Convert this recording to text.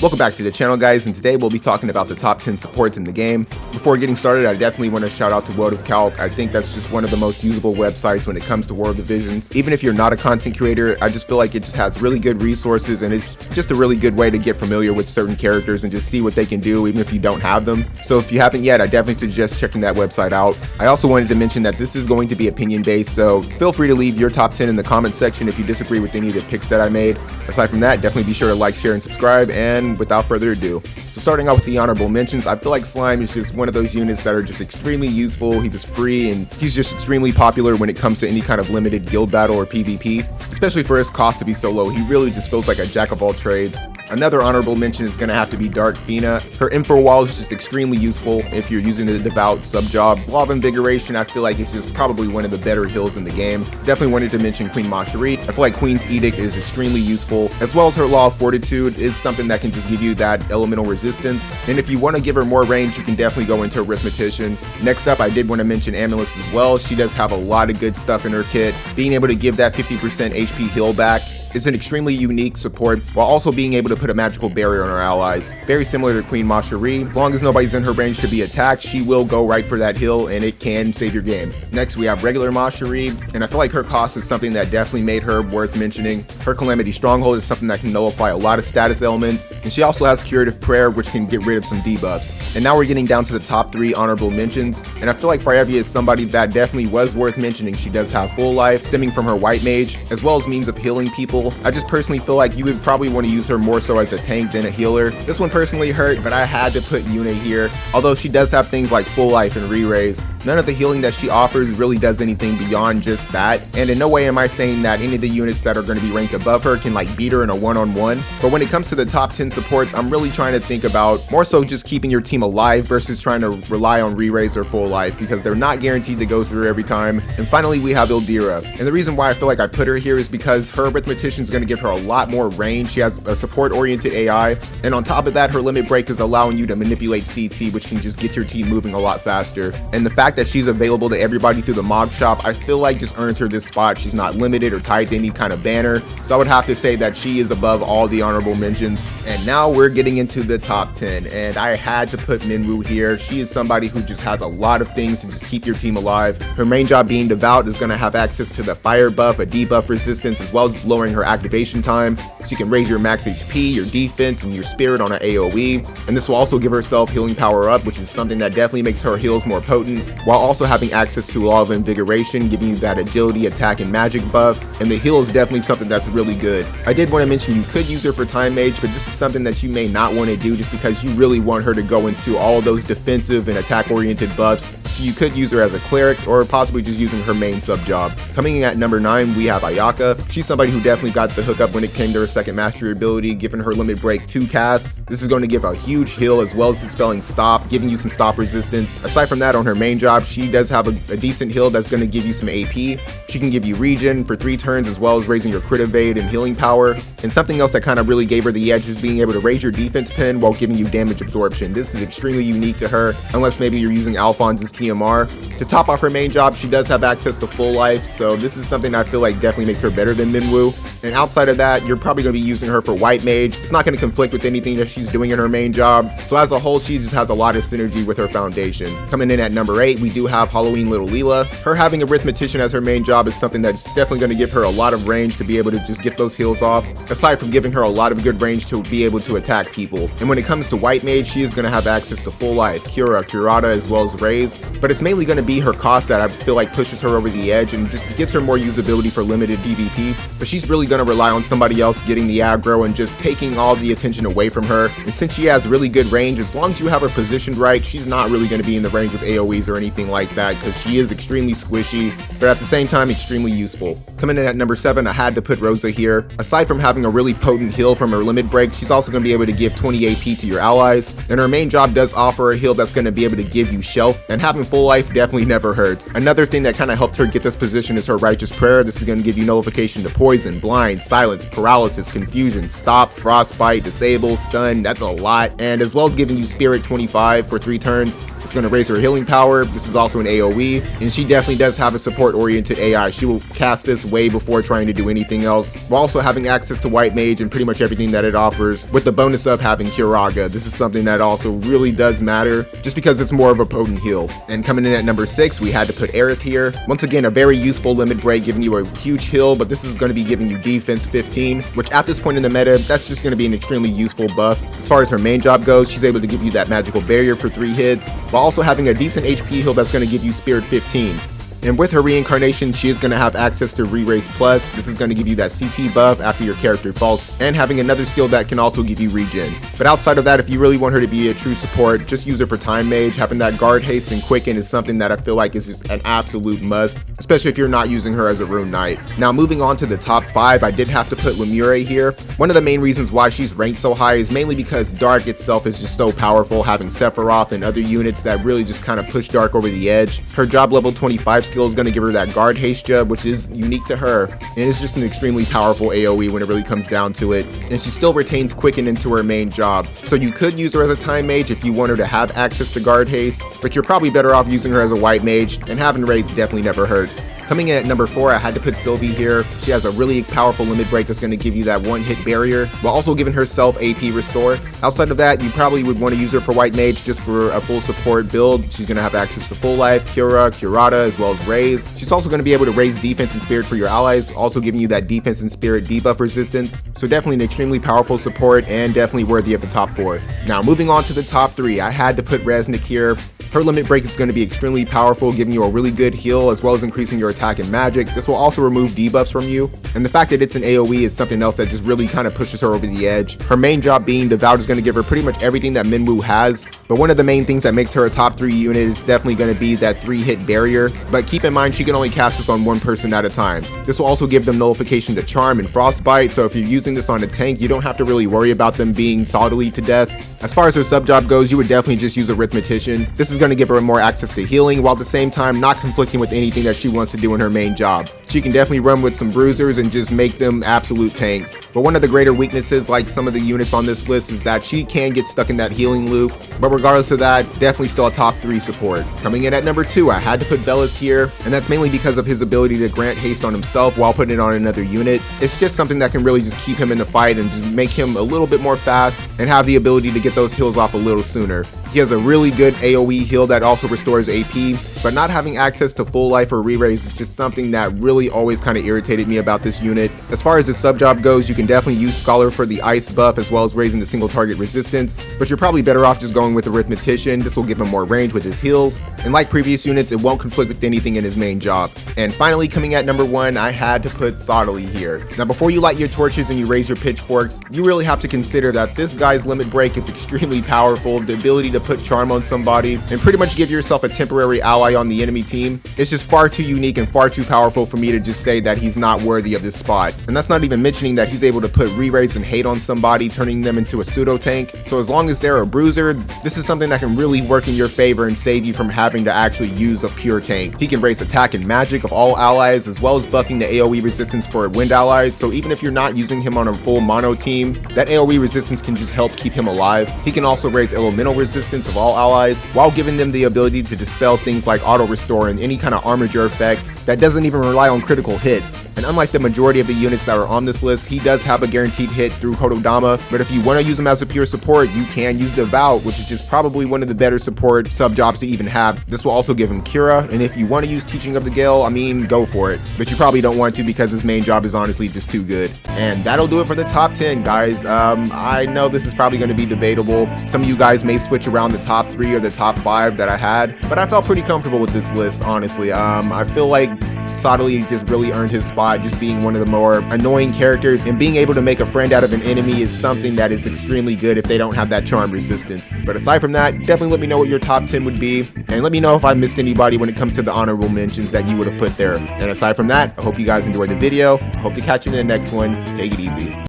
Welcome back to the channel, guys, and today we'll be talking about the top 10 supports in the game. Before getting started, I definitely want to shout out to World of Calc. I think that's just one of the most usable websites when it comes to World Divisions. Even if you're not a content creator, I just feel like it just has really good resources, and it's just a really good way to get familiar with certain characters and just see what they can do even if you don't have them. So if you haven't yet, I definitely suggest checking that website out. I also wanted to mention that this is going to be opinion based, so feel free to leave your top 10 in the comment section if you disagree with any of the picks that I made. Aside from that, definitely be sure to like, share, and subscribe, and without further ado, so starting off with the honorable mentions, I feel like Slime is just one of those units that are just extremely useful. He was free and he's just extremely popular when it comes to any kind of limited guild battle or PvP, especially for his cost to be so low. He really just feels like a jack of all trades. Another honorable mention is going to have to be Dark Fina. Her info wall is just extremely useful if you're using the Devout sub-job. Law of Invigoration, I feel like it's just probably one of the better heals in the game. Definitely wanted to mention Queen Macherie. I feel like Queen's Edict is extremely useful, as well as her Law of Fortitude is something that can just give you that elemental resistance. And if you want to give her more range, you can definitely go into Arithmetician. Next up, I did want to mention Amulet as well. She does have a lot of good stuff in her kit. Being able to give that 50% HP heal back is an extremely unique support, while also being able to put a magical barrier on her allies. Very similar to Queen Macherie. As long as nobody's in her range to be attacked, she will go right for that heal, and it can save your game. Next, we have regular Macherie, and I feel like her cost is something that definitely made her worth mentioning. Her Calamity Stronghold is something that can nullify a lot of status elements, and she also has Curative Prayer, which can get rid of some debuffs. And now we're getting down to the top 3 honorable mentions, and I feel like Freyevia is somebody that definitely was worth mentioning. She does have full life, stemming from her White Mage, as well as means of healing people. I just personally feel like you would probably want to use her more so as a tank than a healer. This one personally hurt, but I had to put Yuna here. Although she does have things like full life and re-raise, none of the healing that she offers really does anything beyond just that. And in no way am I saying that any of the units that are going to be ranked above her can like beat her in a one-on-one. But when it comes to the top 10 supports, I'm really trying to think about more so just keeping your team alive versus trying to rely on re-raise or full life, because they're not guaranteed to go through every time. And finally, we have Ildira. And the reason why I feel like I put her here is because her Arithmetician is going to give her a lot more range. She has a support-oriented AI. And on top of that, her Limit Break is allowing you to manipulate CT, which can just get your team moving a lot faster. And the fact that she's available to everybody through the mob shop, I feel like just earns her this spot. She's not limited or tied to any kind of banner. So I would have to say that she is above all the honorable mentions. And now we're getting into the top 10. And I had to put Minwu here. She is somebody who just has a lot of things to just keep your team alive. Her main job being Devout is going to have access to the fire buff, a debuff resistance, as well as lowering her activation time. So you can raise your max HP, your defense, and your spirit on an AoE. And this will also give her self-healing power up, which is something that definitely makes her heals more potent, while also having access to Law of Invigoration, giving you that agility, attack, and magic buff. And the heal is definitely something that's really good. I did want to mention you could use her for Time Mage, but this is something that you may not want to do just because you really want her to go into all those defensive and attack-oriented buffs. So you could use her as a cleric, or possibly just using her main sub job. Coming in at number 9, we have Ayaka. She's somebody who definitely got the hookup when it came to her second mastery ability, giving her Limit Break 2 casts. This is going to give a huge heal as well as dispelling stop, giving you some stop resistance. Aside from that, on her main job, she does have a decent heal that's going to give you some AP. She can give you regen for 3 turns, as well as raising your crit evade and healing power. And something else that kind of really gave her the edge is being able to raise your defense pin while giving you damage absorption. This is extremely unique to her, unless maybe you're using Alphonse's TMR. To top off her main job, she does have access to full life, so this is something I feel like definitely makes her better than Minwu. And outside of that, you're probably going to be using her for White Mage. It's not going to conflict with anything that she's doing in her main job. So as a whole, she just has a lot of synergy with her foundation. Coming in at number 8, we do have Halloween Little Leela. Her having Arithmetician as her main job is something that's definitely going to give her a lot of range to be able to just get those heals off, aside from giving her a lot of good range to be able to attack people. And when it comes to White Mage, she is going to have access to full life, Cura, Curata, as well as Raise. But it's mainly going to be her cost that I feel like pushes her over the edge and just gets her more usability for limited PvP. But she's really going to rely on somebody else getting the aggro and just taking all the attention away from her. And since she has really good range, as long as you have her positioned right, she's not really going to be in the range of AoEs or anything like that, because she is extremely squishy, but at the same time extremely useful. Coming in at number 7, I had to put Rosa here. Aside from having a really potent heal from her Limit Break, she's also going to be able to give 20 AP to your allies. And her main job does offer a heal that's going to be able to give you Shelf, and having full life definitely never hurts. Another thing that kind of helped her get this position is her Righteous Prayer. This is going to give you nullification to poison, blind, silence, paralysis, confusion, stop, frostbite, disable, stun. That's a lot. And as well as giving you Spirit 25 for 3 turns. It's going to raise her healing power. This is also an AoE, and she definitely does have a support-oriented AI. She will cast this way before trying to do anything else, while also having access to White Mage and pretty much everything that it offers, with the bonus of having Curaga. This is something that also really does matter, just because it's more of a potent heal. And coming in at number 6, we had to put Aerith here. Once again, a very useful limit break, giving you a huge heal, but this is going to be giving you defense 15, which at this point in the meta, that's just going to be an extremely useful buff. As far as her main job goes, she's able to give you that magical barrier for 3 hits, while also having a decent HP heal that's going to give you Spirit 15. And with her reincarnation, she is going to have access to Re-Raise Plus. This is going to give you that CT buff after your character falls, and having another skill that can also give you regen. But outside of that, if you really want her to be a true support, just use her for Time Mage. Having that guard haste and quicken is something that I feel like is just an absolute must, especially if you're not using her as a rune knight. Now moving on to the top 5, I did have to put Lemure here. One of the main reasons why she's ranked so high is mainly because Dark itself is just so powerful, having Sephiroth and other units that really just kind of push Dark over the edge. Her job level 25 skill is going to give her that guard haste job, which is unique to her, and it's just an extremely powerful AoE when it really comes down to it. And she still retains quicken into her main job, so you could use her as a Time Mage if you want her to have access to guard haste, but you're probably better off using her as a White Mage, and having raids definitely never hurts. Coming in at number 4, I had to put Sylvie here. She has a really powerful limit break that's going to give you that 1-hit barrier, while also giving herself AP restore. Outside of that, you probably would want to use her for White Mage just for a full support build. She's going to have access to Full Life, Cura, Curata, as well as Raise. She's also going to be able to raise defense and spirit for your allies, also giving you that defense and spirit debuff resistance. So definitely an extremely powerful support, and definitely worthy of the top 4. Now moving on to the top 3, I had to put Resnick here. Her limit break is going to be extremely powerful, giving you a really good heal as well as increasing your attack and magic. This will also remove debuffs from you, and the fact that it's an AoE is something else that just really kind of pushes her over the edge. Her main job being Devout is going to give her pretty much everything that Minwu has, but one of the main things that makes her a top 3 unit is definitely going to be that 3-hit barrier. But keep in mind, she can only cast this on one person at a time. This will also give them nullification to Charm and Frostbite, so if you're using this on a tank, you don't have to really worry about them being solidly to death. As far as her sub job goes, you would definitely just use Arithmetician. This is going to give her more access to healing, while at the same time not conflicting with anything that she wants to do in her main job. She can definitely run with some bruisers and just make them absolute tanks. But one of the greater weaknesses, like some of the units on this list, is that she can get stuck in that healing loop. But regardless of that, definitely still a top 3 support. Coming in at number 2, I had to put Velis here, and that's mainly because of his ability to grant haste on himself while putting it on another unit. It's just something that can really just keep him in the fight and just make him a little bit more fast and have the ability to get those heals off a little sooner. He has a really good AoE heal that also restores AP, but not having access to Full Life or Re-Raise is just something that really always kind of irritated me about this unit. As far as his sub job goes, you can definitely use Scholar for the ice buff as well as raising the single target resistance, but you're probably better off just going with Arithmetician. This will give him more range with his heals, and like previous units, it won't conflict with anything in his main job. And finally, coming at number 1, I had to put Sottile here. Now before you light your torches and you raise your pitchforks, you really have to consider that this guy's limit break is extremely powerful. The ability to put Charm on somebody and pretty much give yourself a temporary ally on the enemy team, it's just far too unique and far too powerful for me to just say that he's not worthy of this spot. And that's not even mentioning that he's able to put Re-Raise and hate on somebody, turning them into a pseudo tank. So as long as they're a bruiser, this is something that can really work in your favor and save you from having to actually use a pure tank. He can raise attack and magic of all allies, as well as buffing the AoE resistance for wind allies, so even if you're not using him on a full mono team, that AoE resistance can just help keep him alive. He can also raise elemental resistance of all allies, while giving them the ability to dispel things like auto restore and any kind of armature effect that doesn't even rely on critical hits. And unlike the majority of the units that are on this list, he does have a guaranteed hit through Kododama, but if you want to use him as a pure support, you can use Devout, which is just probably one of the better support sub jobs to even have. This will also give him Cura, and if you want to use Teaching of the Gale, I mean, go for it. But you probably don't want to because his main job is honestly just too good. And that'll do it for the top 10, guys. I know this is probably going to be debatable. Some of you guys may switch around the top 3 or the top 5 that I had, but I felt pretty comfortable with this list, honestly. I feel like Sottile just really earned his spot, just being one of the more annoying characters, and being able to make a friend out of an enemy is something that is extremely good if they don't have that charm resistance. But aside from that, definitely let me know what your top 10 would be, and let me know if I missed anybody when it comes to the honorable mentions that you would have put there. And aside from that, I hope you guys enjoyed the video. I hope to catch you in the next one. Take it easy.